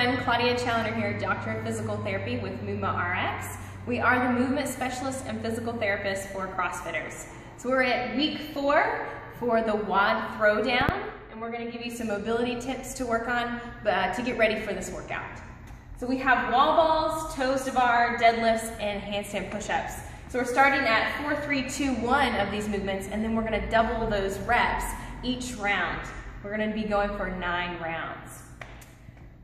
everyone, Claudia Challoner here, Doctor of Physical Therapy with MUMA RX. We are the movement specialists and physical therapists for CrossFitters. So we're at week 4 for the WOD Throwdown, and we're going to give you some mobility tips to work on to get ready for this workout. So we have wall balls, toes to bar, deadlifts, and handstand push-ups. So we're starting at 4, 3, 2, 1 of these movements, and then we're going to double those reps each round. We're going to be going for 9 rounds.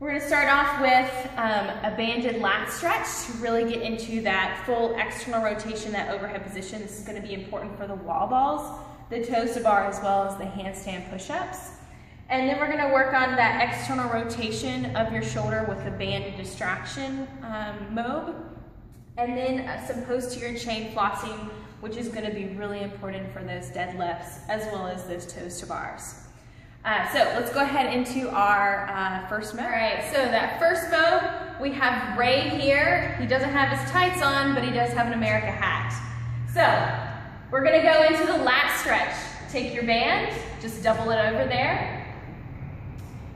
We're going to start off with a banded lat stretch to really get into that full external rotation, that overhead position. This is going to be important for the wall balls, the toes to bar, as well as the handstand push-ups. And then we're going to work on that external rotation of your shoulder with the banded distraction mode. And then some posterior chain flossing, which is going to be really important for those deadlifts as well as those toes to bars. So let's go ahead into our first mode. All right, so that first mode, we have Ray here. He doesn't have his tights on, but he does have an America hat. So we're going to go into the lat stretch. Take your band, just double it over there.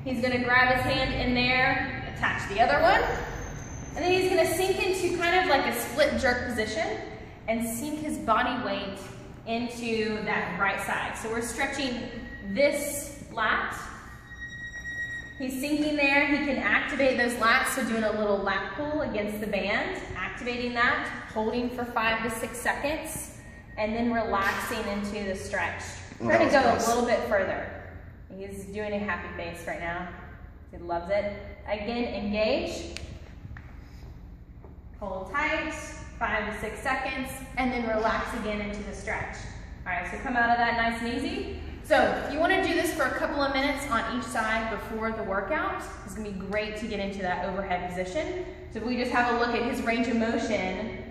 He's going to grab his hand in there, attach the other one, and then he's going to sink into kind of like a split jerk position and sink his body weight into that right side. So we're stretching this lat. He's sinking there. He can activate those lats, so doing a little lat pull against the band, activating that, holding for 5 to 6 seconds, and then relaxing into the stretch. We're going to go a little bit further. He's doing a happy face right now. He loves it. Again, engage. Hold tight, 5 to 6 seconds, and then relax again into the stretch. All right, so come out of that nice and easy. So if you want to do this for a couple of minutes on each side before the workout, it's going to be great to get into that overhead position. So if we just have a look at his range of motion,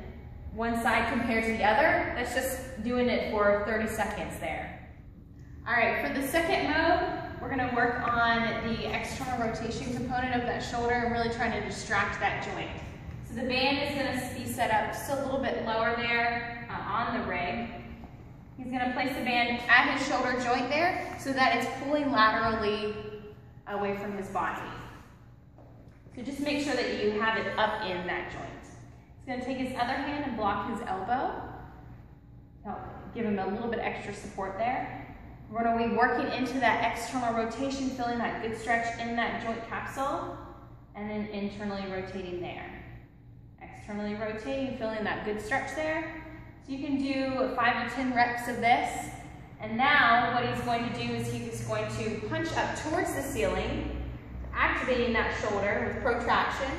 one side compared to the other, that's just doing it for 30 seconds there. All right, for the second mode, we're going to work on the external rotation component of that shoulder and really trying to distract that joint. So the band is going to be set up just a little bit lower there on the rig. He's going to place the band at his shoulder joint there so that it's pulling laterally away from his body. So just make sure that you have it up in that joint. He's going to take his other hand and block his elbow. Help give him a little bit extra support there. We're going to be working into that external rotation, feeling that good stretch in that joint capsule, and then internally rotating there. Externally rotating, feeling that good stretch there. So you can do 5 to 10 reps of this. And now what he's going to do is he's going to punch up towards the ceiling, activating that shoulder with protraction,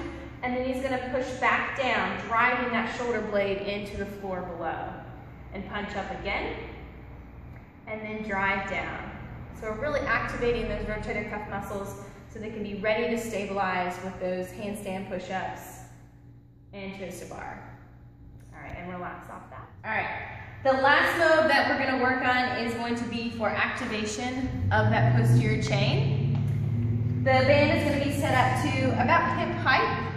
and then he's going to push back down, driving that shoulder blade into the floor below. And punch up again, and then drive down. So we're really activating those rotator cuff muscles so they can be ready to stabilize with those handstand push-ups and toes to bar. All right, and relax off that. All right, the last mode that we're going to work on is going to be for activation of that posterior chain. The band is going to be set up to about hip height,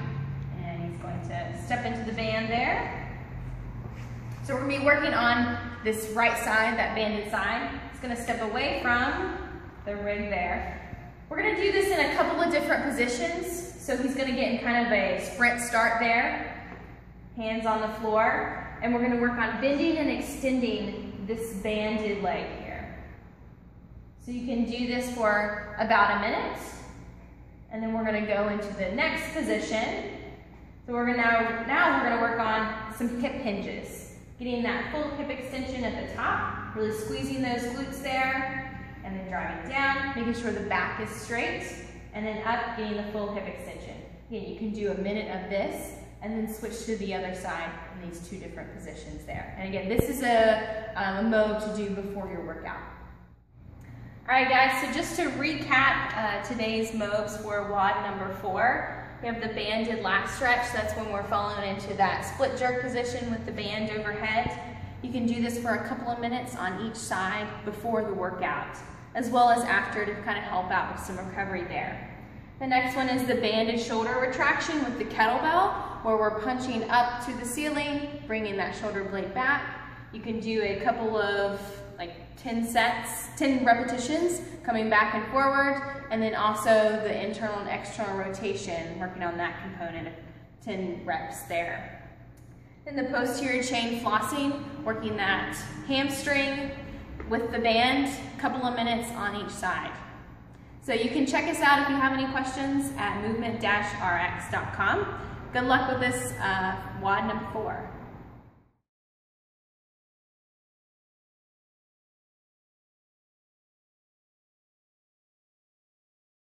and he's going to step into the band there. So we're going to be working on this right side, that banded side. He's going to step away from the rig there. We're going to do this in a couple of different positions. So he's going to get in kind of a sprint start there, hands on the floor, and we're going to work on bending and extending this banded leg here. So you can do this for about a minute, and then we're going to go into the next position. So we're going to now we're going to work on some hip hinges, getting that full hip extension at the top, really squeezing those glutes there, and then driving down, making sure the back is straight, and then up, getting the full hip extension. Again, you can do a minute of this, and then switch to the other side in these 2 different positions there. And again, this is a mode to do before your workout. All right, guys, so just to recap today's moves for WOD number 4, we have the banded lat stretch. That's when we're falling into that split jerk position with the band overhead. You can do this for a couple of minutes on each side before the workout, as well as after to kind of help out with some recovery there. The next one is the banded shoulder retraction with the kettlebell, where we're punching up to the ceiling, bringing that shoulder blade back. You can do a couple of like 10 sets, 10 repetitions, coming back and forward, and then also the internal and external rotation, working on that component of 10 reps there. Then the posterior chain flossing, working that hamstring with the band, a couple of minutes on each side. So you can check us out if you have any questions at movement-rx.com. Good luck with this WOD number 4.